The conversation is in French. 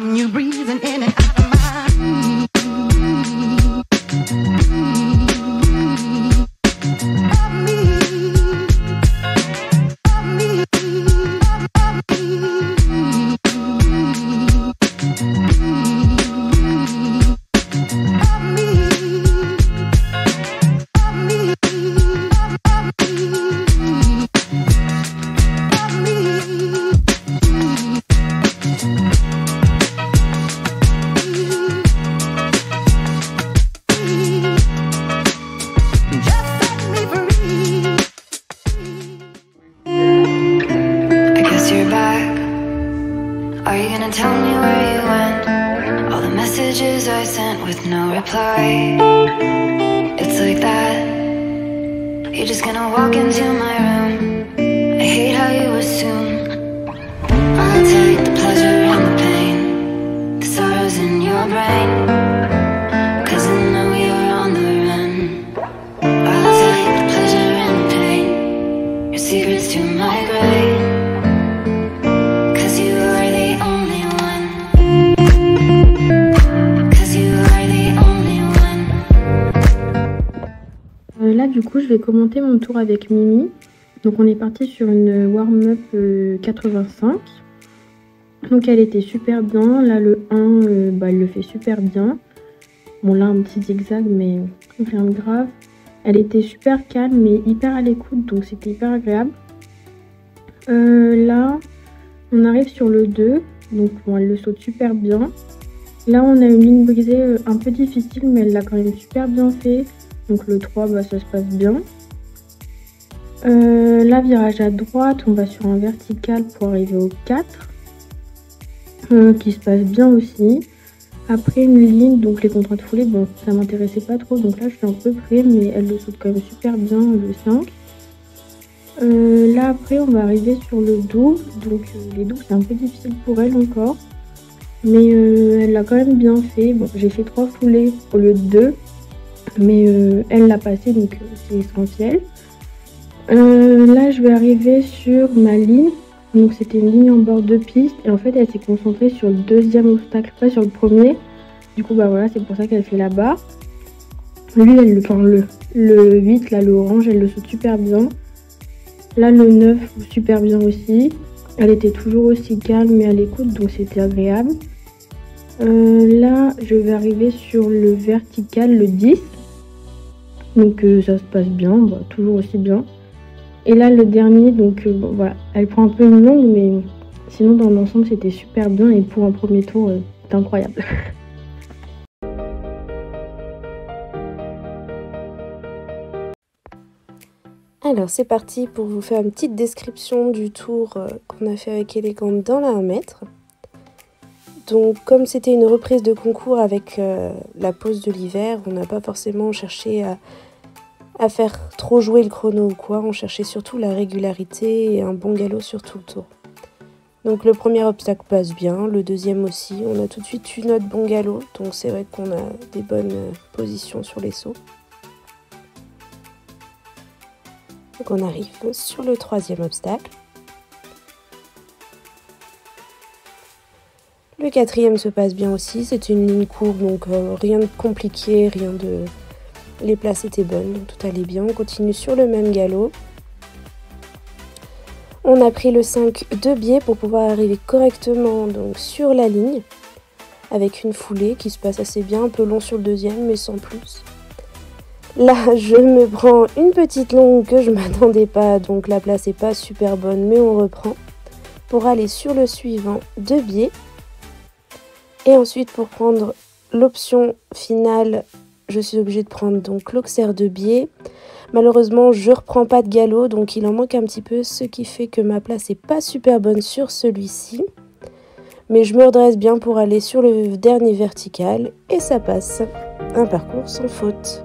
you breathing in and out of my Tell me where you went. All the messages I sent with no reply. It's like that. You're just gonna walk into my room. I hate how you assume I'll take the pleasure and the pain, the sorrows in your brain, 'cause I know you're on the run. I'll take the pleasure and the pain, your secrets to my grave. Là du coup je vais commenter mon tour avec Mimi. Donc on est parti sur une warm-up 85. Donc elle était super bien. Là le 1 elle le fait super bien. Bon là un petit zigzag mais rien de grave. Elle était super calme mais hyper à l'écoute, donc c'était hyper agréable. Là on arrive sur le 2. Donc bon, elle le saute super bien. Là on a une ligne brisée un peu difficile mais elle l'a quand même super bien fait. Donc le 3, ça se passe bien. Là, virage à droite, on va sur un vertical pour arriver au 4. Qui se passe bien aussi. Après une ligne, donc les contraintes foulées, bon, ça m'intéressait pas trop. Donc là, je suis un peu près, mais elle le saute quand même super bien, le 5. Là, après, on va arriver sur le double. Donc les doubles, c'est un peu difficile pour elle encore. Mais elle l'a quand même bien fait. Bon, j'ai fait 3 foulées au lieu de 2. Mais elle l'a passé, donc c'est essentiel. Là je vais arriver sur ma ligne. Donc c'était une ligne en bord de piste. Et en fait elle s'est concentrée sur le deuxième obstacle, pas sur le premier. Du coup voilà, c'est pour ça qu'elle fait la barre. Lui le 8 là, le orange, elle le saute super bien. Là le 9 super bien aussi. Elle était toujours aussi calme et à l'écoute, donc c'était agréable. Là je vais arriver sur le vertical, le 10. Donc ça se passe bien, toujours aussi bien. Et là le dernier, donc voilà, elle prend un peu une longue, mais sinon dans l'ensemble c'était super bien et pour un premier tour c'est incroyable. Alors c'est parti pour vous faire une petite description du tour qu'on a fait avec Élégante dans la 1 mètre. Donc comme c'était une reprise de concours avec la pause de l'hiver, on n'a pas forcément cherché à faire trop jouer le chrono ou quoi, on cherchait surtout la régularité et un bon galop sur tout le tour. Donc le premier obstacle passe bien, le deuxième aussi, on a tout de suite eu notre bon galop, donc c'est vrai qu'on a des bonnes positions sur les sauts. Donc on arrive sur le 3e obstacle. Le 4e se passe bien aussi, c'est une ligne courbe, donc rien de compliqué, les places étaient bonnes, donc tout allait bien. On continue sur le même galop. On a pris le 5 de biais pour pouvoir arriver correctement donc, sur la ligne, avec une foulée qui se passe assez bien, un peu long sur le deuxième, mais sans plus. Là, je me prends une petite longue que je ne m'attendais pas, donc la place n'est pas super bonne, mais on reprend pour aller sur le suivant de biais. Et ensuite, pour prendre l'option finale, je suis obligée de prendre donc l'auxerre de biais. Malheureusement, je ne reprends pas de galop, donc il en manque un petit peu, ce qui fait que ma place n'est pas super bonne sur celui-ci. Mais je me redresse bien pour aller sur le dernier vertical et ça passe. Un parcours sans faute.